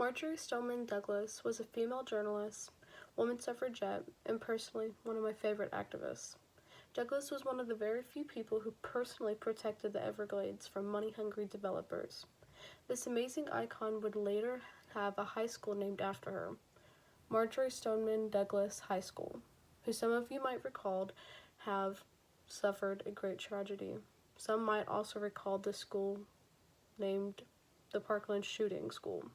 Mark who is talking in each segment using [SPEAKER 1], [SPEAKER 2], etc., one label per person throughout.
[SPEAKER 1] Marjorie Stoneman Douglas was a female journalist, woman suffragette, and personally one of my favorite activists. Douglas was one of the very few people who personally protected the Everglades from money-hungry developers. This amazing icon would later have a high school named after her, Marjorie Stoneman Douglas High School, who some of you might recall have suffered a great tragedy. Some might also recall the school named the Parkland Shooting School.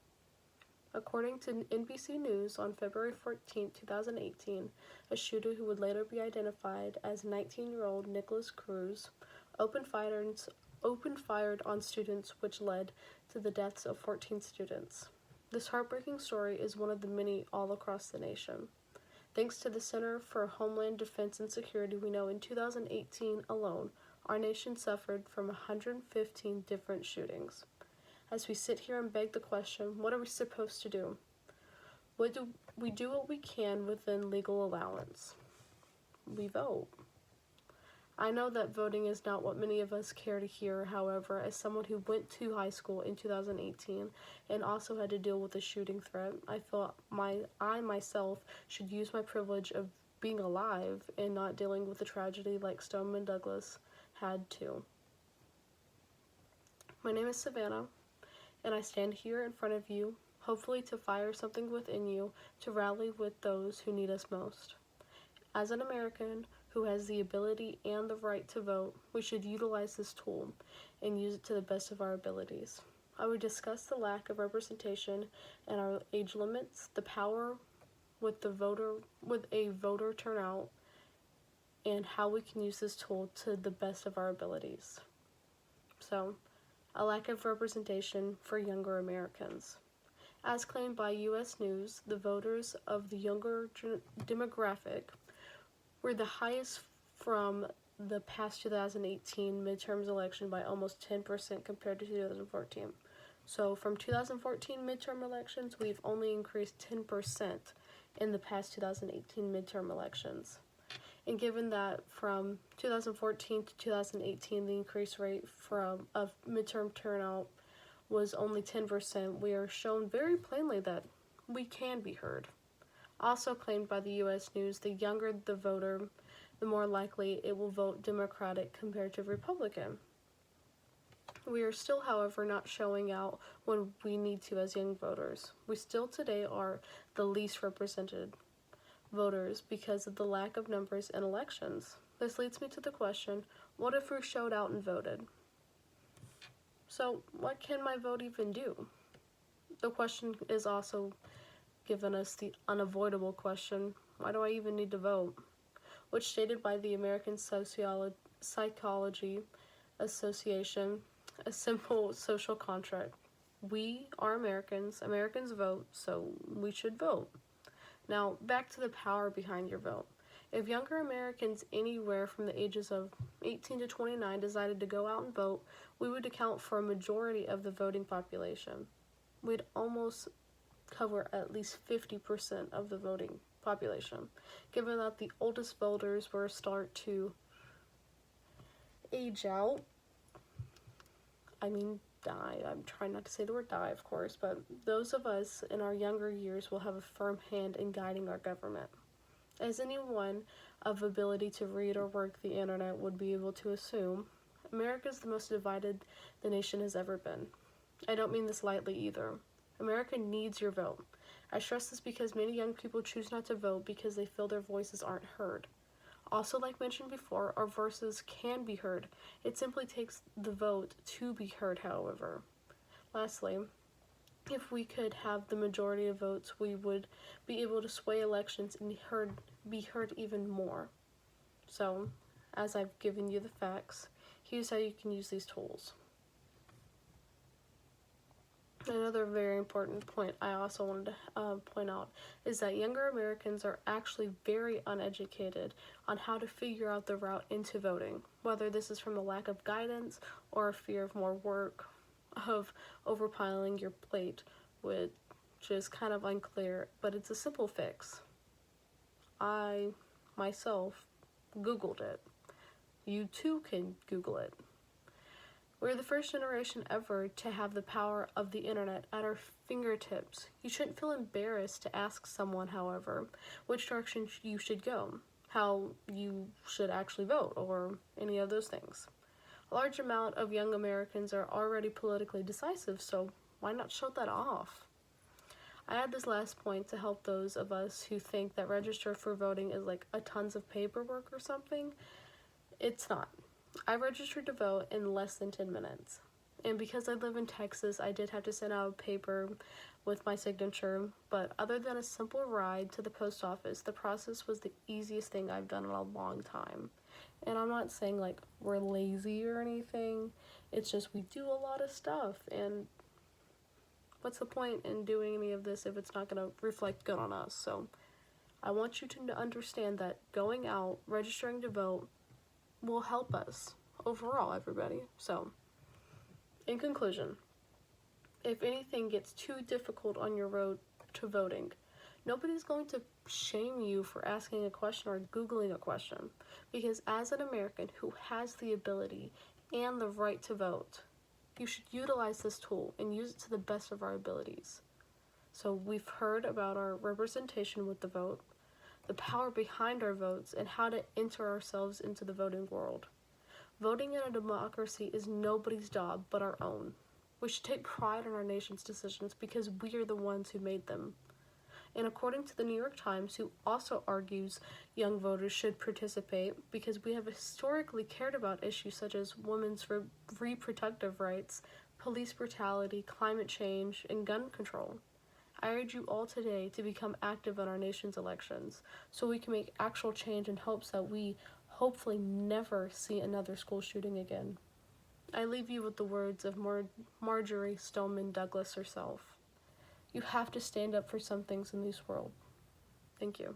[SPEAKER 1] According to NBC News on February 14, 2018, a shooter who would later be identified as 19-year-old Nicholas Cruz opened fired on students, which led to the deaths of 14 students. This heartbreaking story is one of the many all across the nation. Thanks to the Center for Homeland Defense and Security, we know in 2018 alone, our nation suffered from 115 different shootings. As we sit here and beg the question, what are we supposed to do? We do what we can within legal allowance. We vote. I know that voting is not what many of us care to hear. However, as someone who went to high school in 2018 and also had to deal with a shooting threat, I felt I myself should use my privilege of being alive and not dealing with a tragedy like Stoneman Douglas had to. My name is Savannah, and I stand here in front of you, hopefully to fire something within you to rally with those who need us most. As an American who has the ability and the right to vote, we should utilize this tool and use it to the best of our abilities. I would discuss the lack of representation and our age limits, the power with a voter turnout, and how we can use this tool to the best of our abilities. So, a lack of representation for younger Americans. As claimed by U.S. News, the voters of the younger demographic were the highest from the past 2018 midterms election by almost 10% compared to 2014. So from 2014 midterm elections, we've only increased 10% in the past 2018 midterm elections. And given that from 2014 to 2018, the increase rate of midterm turnout was only 10%, we are shown very plainly that we can be heard. Also claimed by the U.S. News, the younger the voter, the more likely it will vote Democratic compared to Republican. We are still, however, not showing out when we need to as young voters. We still today are the least represented voters because of the lack of numbers in elections. This leads me to the question, what if we showed out and voted? So, what can my vote even do? The question is also given us the unavoidable question, why do I even need to vote? Which stated by the American Psychology Association, a simple social contract. We are Americans, Americans vote, so we should vote. Now, back to the power behind your vote. If younger Americans anywhere from the ages of 18 to 29 decided to go out and vote, we would account for a majority of the voting population. We'd almost cover at least 50% of the voting population, given that the oldest voters were start to age out. Die. I'm trying not to say the word die, of course, but those of us in our younger years will have a firm hand in guiding our government. As anyone of ability to read or work the internet would be able to assume, America is the most divided the nation has ever been. I don't mean this lightly either. America needs your vote. I stress this because many young people choose not to vote because they feel their voices aren't heard. Also, like mentioned before, our voices can be heard. It simply takes the vote to be heard, however. Lastly, if we could have the majority of votes, we would be able to sway elections and be heard even more. So, as I've given you the facts, here's how you can use these tools. Another very important point I also wanted to point out is that younger Americans are actually very uneducated on how to figure out the route into voting, whether this is from a lack of guidance or a fear of more work, of overpiling your plate, which is kind of unclear, but it's a simple fix. I, myself, Googled it. You too can Google it. We're the first generation ever to have the power of the internet at our fingertips. You shouldn't feel embarrassed to ask someone, however, which direction you should go, how you should actually vote, or any of those things. A large amount of young Americans are already politically decisive, so why not show that off? I add this last point to help those of us who think that register for voting is like a tons of paperwork or something. It's not. I registered to vote in less than 10 minutes. And because I live in Texas, I did have to send out a paper with my signature, but other than a simple ride to the post office, the process was the easiest thing I've done in a long time. And I'm not saying like we're lazy or anything, it's just we do a lot of stuff, and what's the point in doing any of this if it's not going to reflect good on us? So I want you to understand that going out, registering to vote, will help us overall, everybody. So, in conclusion, if anything gets too difficult on your road to voting, nobody's going to shame you for asking a question or Googling a question, because as an American who has the ability and the right to vote, you should utilize this tool and use it to the best of our abilities. So we've heard about our representation with the vote, the power behind our votes, and how to enter ourselves into the voting world. Voting in a democracy is nobody's job but our own. We should take pride in our nation's decisions because we are the ones who made them. And according to the New York Times, who also argues young voters should participate because we have historically cared about issues such as women's reproductive rights, police brutality, climate change, and gun control. I urge you all today to become active in our nation's elections so we can make actual change in hopes that we hopefully never see another school shooting again. I leave you with the words of Marjorie Stoneman Douglas herself. You have to stand up for some things in this world. Thank you.